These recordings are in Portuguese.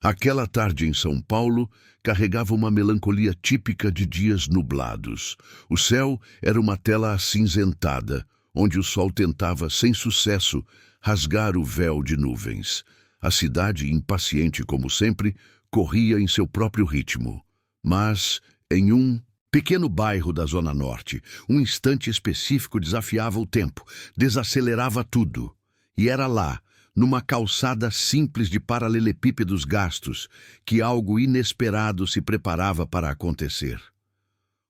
Aquela tarde em São Paulo carregava uma melancolia típica de dias nublados. O céu era uma tela acinzentada, onde o sol tentava, sem sucesso, rasgar o véu de nuvens. A cidade, impaciente como sempre, corria em seu próprio ritmo. Mas, em um pequeno bairro da Zona Norte, um instante específico desafiava o tempo, desacelerava tudo. E era lá, numa calçada simples de paralelepípedos gastos, que algo inesperado se preparava para acontecer.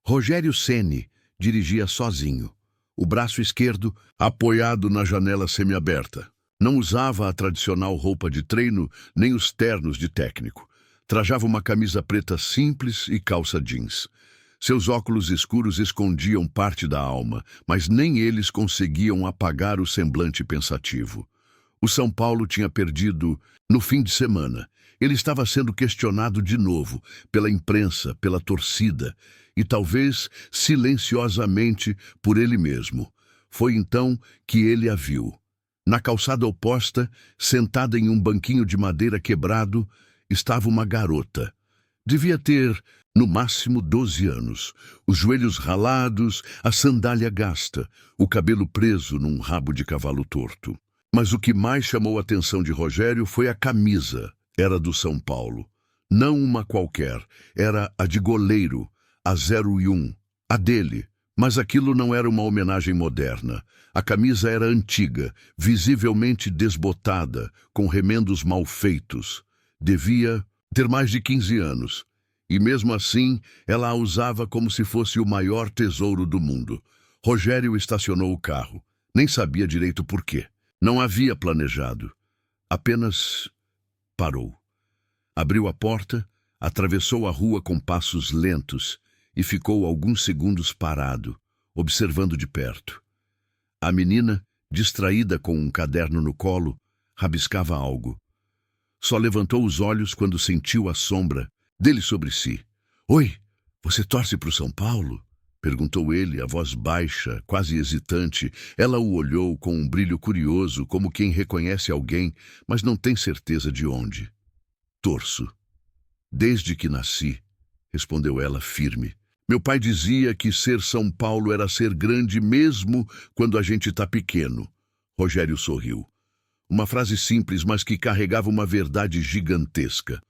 Rogério Ceni dirigia sozinho, o braço esquerdo apoiado na janela semiaberta. Não usava a tradicional roupa de treino nem os ternos de técnico. Trajava uma camisa preta simples e calça jeans. Seus óculos escuros escondiam parte da alma, mas nem eles conseguiam apagar o semblante pensativo. O São Paulo tinha perdido no fim de semana. Ele estava sendo questionado de novo pela imprensa, pela torcida e talvez silenciosamente por ele mesmo. Foi então que ele a viu. Na calçada oposta, sentada em um banquinho de madeira quebrado, estava uma garota. Devia ter, no máximo, 12 anos. Os joelhos ralados, a sandália gasta, o cabelo preso num rabo de cavalo torto. Mas o que mais chamou a atenção de Rogério foi a camisa. Era do São Paulo. Não uma qualquer, era a de goleiro, a 01, a dele. Mas aquilo não era uma homenagem moderna. A camisa era antiga, visivelmente desbotada, com remendos mal feitos. Devia ter mais de 15 anos. E mesmo assim, ela a usava como se fosse o maior tesouro do mundo. Rogério estacionou o carro. Nem sabia direito por quê. Não havia planejado. Apenas parou. Abriu a porta, atravessou a rua com passos lentos e ficou alguns segundos parado, observando de perto. A menina, distraída com um caderno no colo, rabiscava algo. Só levantou os olhos quando sentiu a sombra dele sobre si. "Oi, você torce para o São Paulo?" perguntou ele, a voz baixa, quase hesitante. Ela o olhou com um brilho curioso, como quem reconhece alguém, mas não tem certeza de onde. "Torço. Desde que nasci", respondeu ela firme. "Meu pai dizia que ser São Paulo era ser grande mesmo quando a gente tá pequeno." Rogério sorriu. Uma frase simples, mas que carregava uma verdade gigantesca.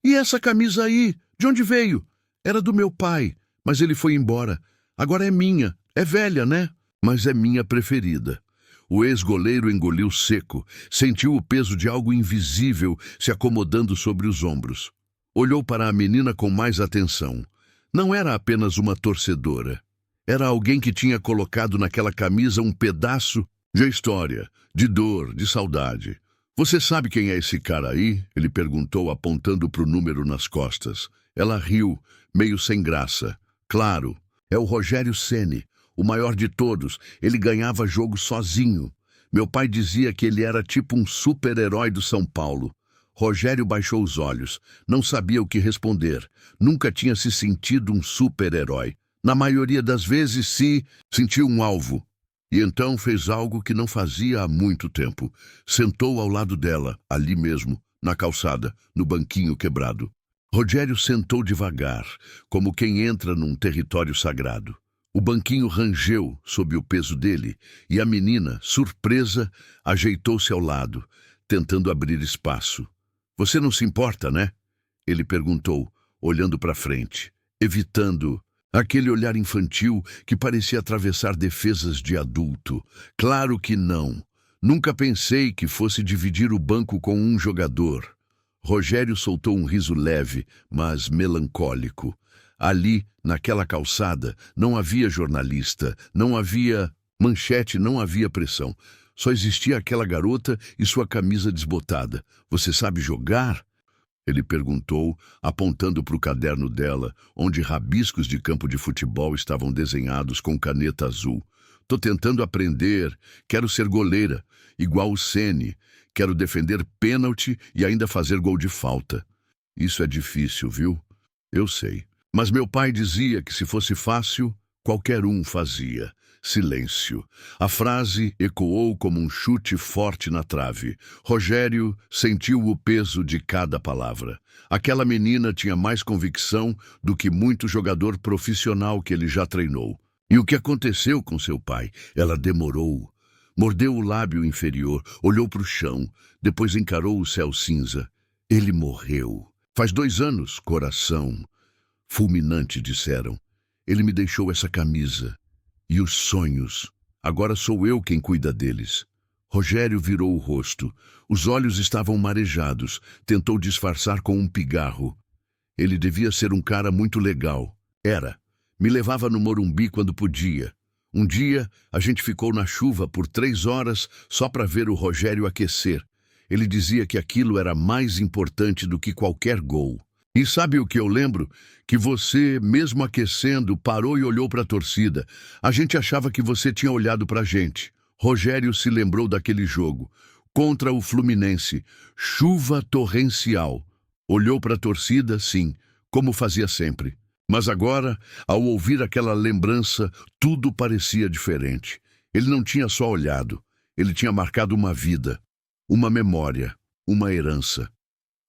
"E essa camisa aí? De onde veio?" "Era do meu pai, mas ele foi embora. Agora é minha. É velha, né? Mas é minha preferida." O ex-goleiro engoliu seco, sentiu o peso de algo invisível se acomodando sobre os ombros. Olhou para a menina com mais atenção. Não era apenas uma torcedora. Era alguém que tinha colocado naquela camisa um pedaço de história, de dor, de saudade. "Você sabe quem é esse cara aí?" ele perguntou, apontando para o número nas costas. Ela riu, meio sem graça. "Claro, é o Rogério Ceni, o maior de todos. Ele ganhava jogo sozinho. Meu pai dizia que ele era tipo um super-herói do São Paulo." Rogério baixou os olhos. Não sabia o que responder. Nunca tinha se sentido um super-herói. Na maioria das vezes se sentiu um alvo. E então fez algo que não fazia há muito tempo. Sentou ao lado dela, ali mesmo, na calçada, no banquinho quebrado. Rogério sentou devagar, como quem entra num território sagrado. O banquinho rangeu sob o peso dele, e a menina, surpresa, ajeitou-se ao lado, tentando abrir espaço. "Você não se importa, né?" ele perguntou, olhando para frente, evitando aquele olhar infantil que parecia atravessar defesas de adulto. "Claro que não. Nunca pensei que fosse dividir o banco com um jogador." Rogério soltou um riso leve, mas melancólico. Ali, naquela calçada, não havia jornalista, não havia manchete, não havia pressão. Só existia aquela garota e sua camisa desbotada. "Você sabe jogar?" ele perguntou, apontando para o caderno dela, onde rabiscos de campo de futebol estavam desenhados com caneta azul. "Tô tentando aprender. Quero ser goleira, igual o Ceni. Quero defender pênalti e ainda fazer gol de falta." "Isso é difícil, viu?" "Eu sei. Mas meu pai dizia que se fosse fácil, qualquer um fazia." Silêncio. A frase ecoou como um chute forte na trave. Rogério sentiu o peso de cada palavra. Aquela menina tinha mais convicção do que muito jogador profissional que ele já treinou. E o que aconteceu com seu pai? Ela demorou. Mordeu o lábio inferior, olhou para o chão, depois encarou o céu cinza. Ele morreu. Faz 2 anos, coração. Fulminante, disseram. Ele me deixou essa camisa. E os sonhos. Agora sou eu quem cuida deles. Rogério virou o rosto. Os olhos estavam marejados. Tentou disfarçar com um pigarro. Ele devia ser um cara muito legal. Era. Me levava no Morumbi quando podia. Um dia, a gente ficou na chuva por 3 horas só para ver o Rogério aquecer. Ele dizia que aquilo era mais importante do que qualquer gol. E sabe o que eu lembro? Que você, mesmo aquecendo, parou e olhou para a torcida. A gente achava que você tinha olhado para a gente. Rogério se lembrou daquele jogo. Contra o Fluminense. Chuva torrencial. Olhou para a torcida, sim, como fazia sempre. Mas agora, ao ouvir aquela lembrança, tudo parecia diferente. Ele não tinha só olhado. Ele tinha marcado uma vida, uma memória, uma herança.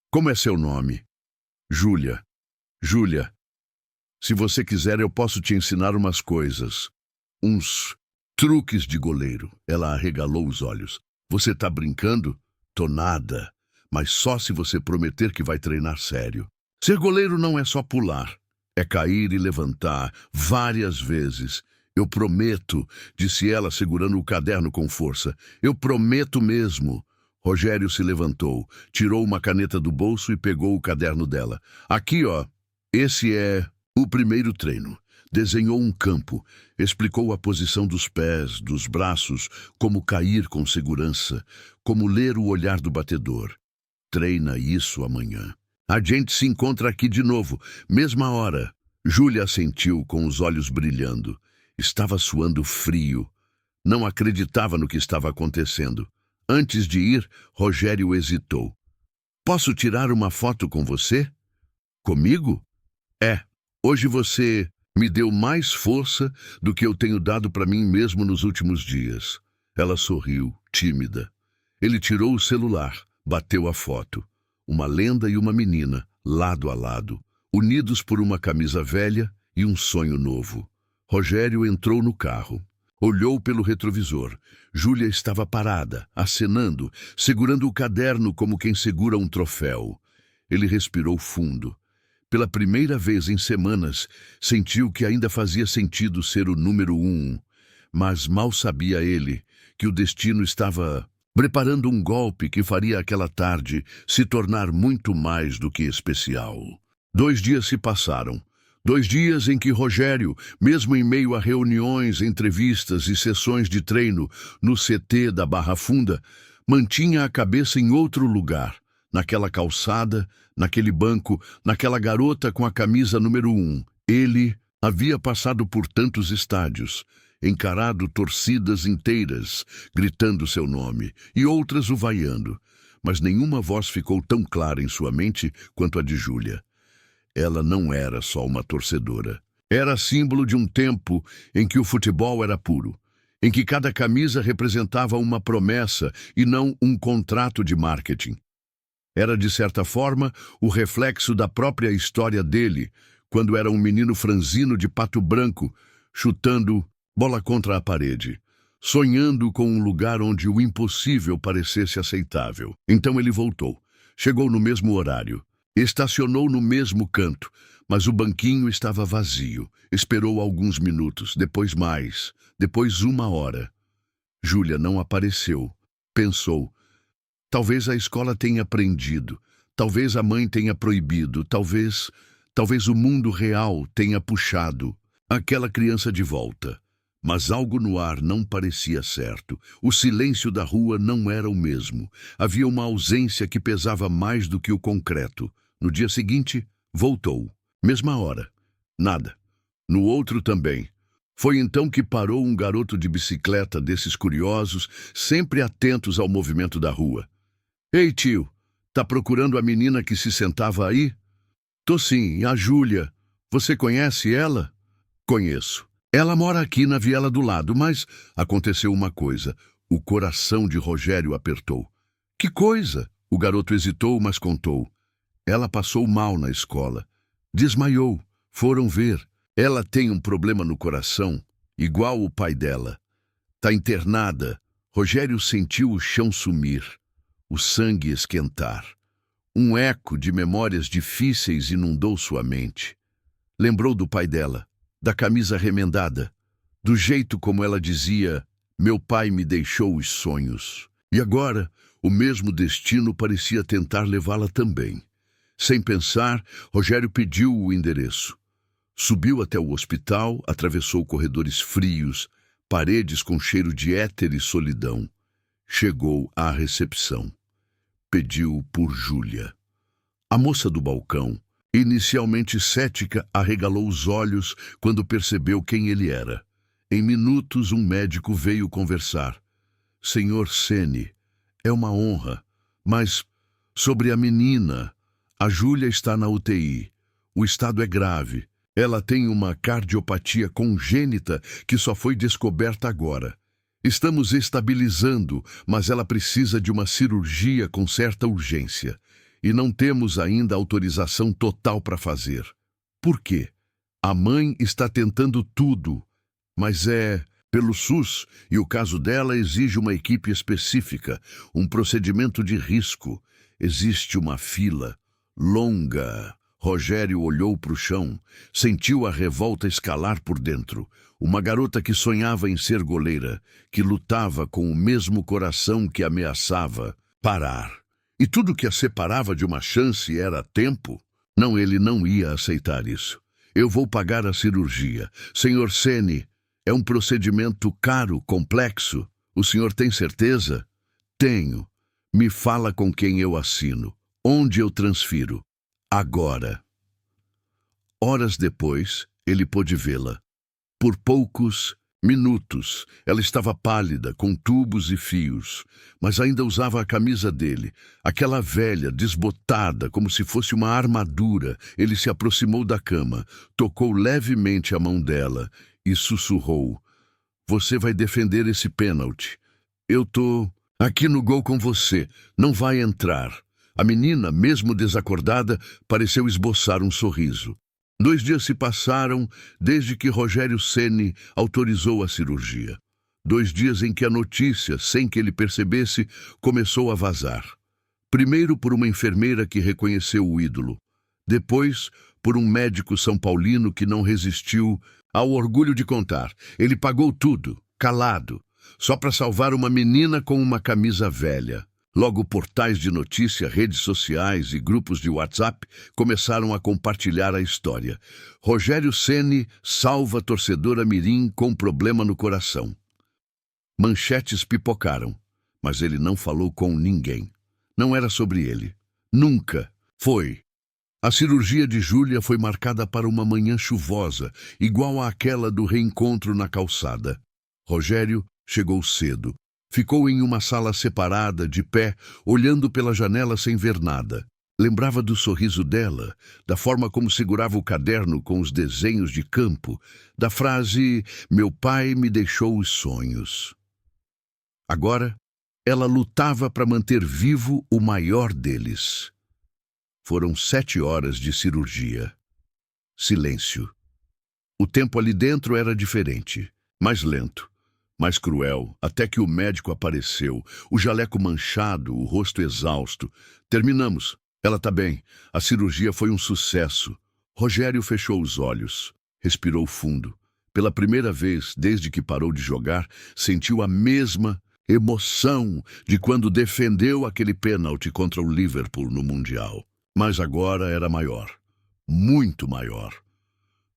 Como é seu nome? Júlia. Júlia, se você quiser eu posso te ensinar umas coisas. Uns truques de goleiro. Ela arregalou os olhos. Você tá brincando? Tô nada. Mas só se você prometer que vai treinar sério. Ser goleiro não é só pular. É cair e levantar várias vezes. Eu prometo, disse ela segurando o caderno com força. Eu prometo mesmo. Rogério se levantou, tirou uma caneta do bolso e pegou o caderno dela. Aqui, ó, esse é o primeiro treino. Desenhou um campo, explicou a posição dos pés, dos braços, como cair com segurança, como ler o olhar do batedor. Treina isso amanhã. A gente se encontra aqui de novo, mesma hora. Júlia assentiu com os olhos brilhando. Estava suando frio. Não acreditava no que estava acontecendo. Antes de ir, Rogério hesitou. Posso tirar uma foto com você? Comigo? É. Hoje você me deu mais força do que eu tenho dado para mim mesmo nos últimos dias. Ela sorriu, tímida. Ele tirou o celular, bateu a foto. Uma lenda e uma menina, lado a lado, unidos por uma camisa velha e um sonho novo. Rogério entrou no carro. Olhou pelo retrovisor. Júlia estava parada, acenando, segurando o caderno como quem segura um troféu. Ele respirou fundo. Pela primeira vez em semanas, sentiu que ainda fazia sentido ser o número 1. Mas mal sabia ele que o destino estava preparando um golpe que faria aquela tarde se tornar muito mais do que especial. 2 dias se passaram. 2 dias em que Rogério, mesmo em meio a reuniões, entrevistas e sessões de treino no CT da Barra Funda, mantinha a cabeça em outro lugar, naquela calçada, naquele banco, naquela garota com a camisa número 1. Ele havia passado por tantos estádios, encarado torcidas inteiras, gritando seu nome, e outras o vaiando, mas nenhuma voz ficou tão clara em sua mente quanto a de Júlia. Ela não era só uma torcedora. Era símbolo de um tempo em que o futebol era puro, em que cada camisa representava uma promessa e não um contrato de marketing. Era, de certa forma, o reflexo da própria história dele, quando era um menino franzino de pato branco, chutando bola contra a parede, sonhando com um lugar onde o impossível parecesse aceitável. Então ele voltou. Chegou no mesmo horário. Estacionou no mesmo canto, mas o banquinho estava vazio. Esperou alguns minutos, depois mais, depois 1 hora. Júlia não apareceu. Pensou. Talvez a escola tenha prendido, talvez a mãe tenha proibido, talvez o mundo real tenha puxado aquela criança de volta. Mas algo no ar não parecia certo. O silêncio da rua não era o mesmo. Havia uma ausência que pesava mais do que o concreto. No dia seguinte, voltou. Mesma hora. Nada. No outro também. Foi então que parou um garoto de bicicleta desses curiosos, sempre atentos ao movimento da rua. Ei, tio, tá procurando a menina que se sentava aí? Tô sim, a Júlia. Você conhece ela? Conheço. Ela mora aqui na viela do lado, mas aconteceu uma coisa. O coração de Rogério apertou. Que coisa? O garoto hesitou, mas contou. Ela passou mal na escola. Desmaiou. Foram ver. Ela tem um problema no coração, igual o pai dela. Tá internada. Rogério sentiu o chão sumir, o sangue esquentar. Um eco de memórias difíceis inundou sua mente. Lembrou do pai dela, da camisa remendada, do jeito como ela dizia: meu pai me deixou os sonhos. E agora, o mesmo destino parecia tentar levá-la também. Sem pensar, Rogério pediu o endereço. Subiu até o hospital, atravessou corredores frios, paredes com cheiro de éter e solidão. Chegou à recepção. Pediu por Júlia. A moça do balcão, inicialmente cética, arregalou os olhos quando percebeu quem ele era. Em minutos, um médico veio conversar. Senhor Ceni, é uma honra, mas sobre a menina, a Júlia está na UTI. O estado é grave. Ela tem uma cardiopatia congênita que só foi descoberta agora. Estamos estabilizando, mas ela precisa de uma cirurgia com certa urgência. E não temos ainda autorização total para fazer. Por quê? A mãe está tentando tudo, mas é pelo SUS e o caso dela exige uma equipe específica, um procedimento de risco. Existe uma fila longa. Rogério olhou para o chão, sentiu a revolta escalar por dentro. Uma garota que sonhava em ser goleira, que lutava com o mesmo coração que ameaçava parar. E tudo que a separava de uma chance era tempo. Não, ele não ia aceitar isso. Eu vou pagar a cirurgia. Senhor Ceni, é um procedimento caro, complexo. O senhor tem certeza? Tenho. Me fala com quem eu assino. Onde eu transfiro? Agora. Horas depois, ele pôde vê-la. Por poucos minutos, ela estava pálida, com tubos e fios, mas ainda usava a camisa dele, aquela velha, desbotada, como se fosse uma armadura. Ele se aproximou da cama, tocou levemente a mão dela e sussurrou: você vai defender esse pênalti. Eu tô aqui no gol com você. Não vai entrar. A menina, mesmo desacordada, pareceu esboçar um sorriso. 2 dias se passaram desde que Rogério Ceni autorizou a cirurgia. 2 dias em que a notícia, sem que ele percebesse, começou a vazar. Primeiro por uma enfermeira que reconheceu o ídolo. Depois por um médico são paulino que não resistiu ao orgulho de contar. Ele pagou tudo, calado, só para salvar uma menina com uma camisa velha. Logo, portais de notícia, redes sociais e grupos de WhatsApp começaram a compartilhar a história. Rogério Ceni salva torcedora mirim com problema no coração. Manchetes pipocaram, mas ele não falou com ninguém. Não era sobre ele. Nunca foi. A cirurgia de Júlia foi marcada para uma manhã chuvosa, igual àquela do reencontro na calçada. Rogério chegou cedo. Ficou em uma sala separada, de pé, olhando pela janela sem ver nada. Lembrava do sorriso dela, da forma como segurava o caderno com os desenhos de campo, da frase "meu pai me deixou os sonhos". Agora, ela lutava para manter vivo o maior deles. Foram 7 horas de cirurgia. Silêncio. O tempo ali dentro era diferente, mais lento. Mais cruel, até que o médico apareceu, o jaleco manchado, o rosto exausto. Terminamos. Ela tá bem. A cirurgia foi um sucesso. Rogério fechou os olhos, respirou fundo. Pela primeira vez, desde que parou de jogar, sentiu a mesma emoção de quando defendeu aquele pênalti contra o Liverpool no Mundial. Mas agora era maior. Muito maior.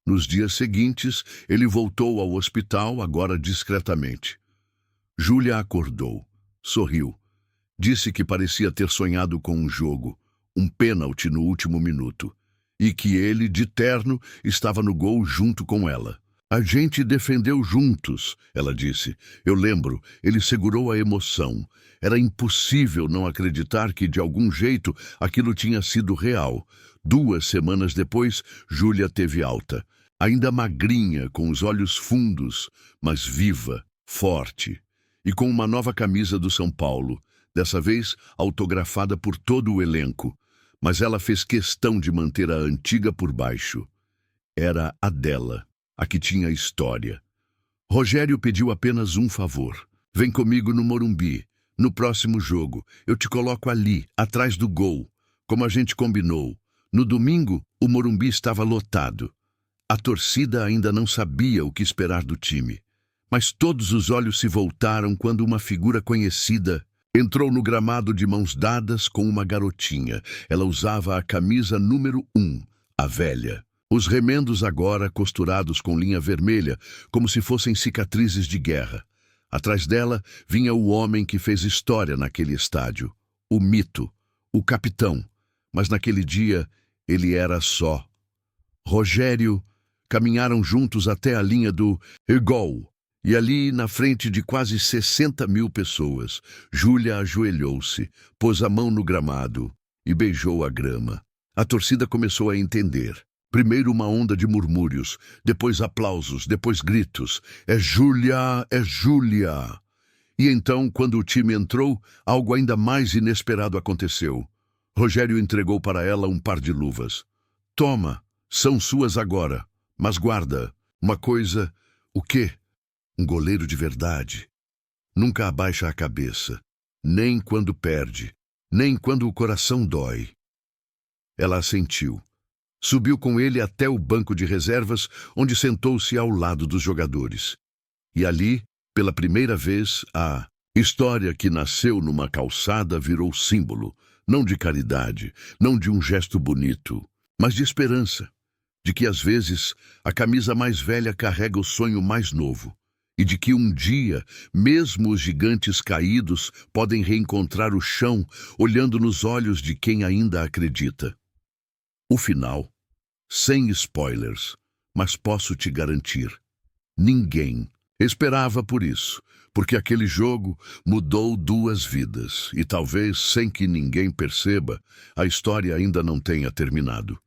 Nos dias seguintes, ele voltou ao hospital, agora discretamente. Júlia acordou, sorriu. Disse que parecia ter sonhado com um jogo, um pênalti no último minuto, e que ele, de terno, estava no gol junto com ela. A gente defendeu juntos, ela disse. Eu lembro, ele segurou a emoção. Era impossível não acreditar que, de algum jeito, aquilo tinha sido real. 2 semanas depois, Júlia teve alta. ainda magrinha, com os olhos fundos, mas viva, forte, e com uma nova camisa do São Paulo, dessa vez autografada por todo o elenco, mas ela fez questão de manter a antiga por baixo. Era a dela, a que tinha história. Rogério pediu apenas um favor. Vem comigo no Morumbi. No próximo jogo, eu te coloco ali, atrás do gol, como a gente combinou. No domingo, o Morumbi estava lotado. A torcida ainda não sabia o que esperar do time. Mas todos os olhos se voltaram quando uma figura conhecida entrou no gramado de mãos dadas com uma garotinha. Ela usava a camisa número 1, a velha. Os remendos agora costurados com linha vermelha, como se fossem cicatrizes de guerra. Atrás dela vinha o homem que fez história naquele estádio. O mito, o capitão. Mas naquele dia, ele era só. Rogério caminharam juntos até a linha do gol. E ali, na frente de quase 60.000 pessoas, Júlia ajoelhou-se, pôs a mão no gramado e beijou a grama. A torcida começou a entender. Primeiro uma onda de murmúrios, depois aplausos, depois gritos. É Júlia, é Júlia! E então, quando o time entrou, algo ainda mais inesperado aconteceu. Rogério entregou para ela um par de luvas. Toma, são suas agora, mas guarda. Uma coisa, o quê? Um goleiro de verdade. Nunca abaixa a cabeça, nem quando perde, nem quando o coração dói. Ela assentiu. Subiu com ele até o banco de reservas, onde sentou-se ao lado dos jogadores. E ali, pela primeira vez, a história que nasceu numa calçada virou símbolo, não de caridade, não de um gesto bonito, mas de esperança, de que às vezes a camisa mais velha carrega o sonho mais novo, e de que um dia, mesmo os gigantes caídos podem reencontrar o chão olhando nos olhos de quem ainda acredita. O final, sem spoilers, mas posso te garantir, ninguém esperava por isso, porque aquele jogo mudou 2 vidas e talvez, sem que ninguém perceba, a história ainda não tenha terminado.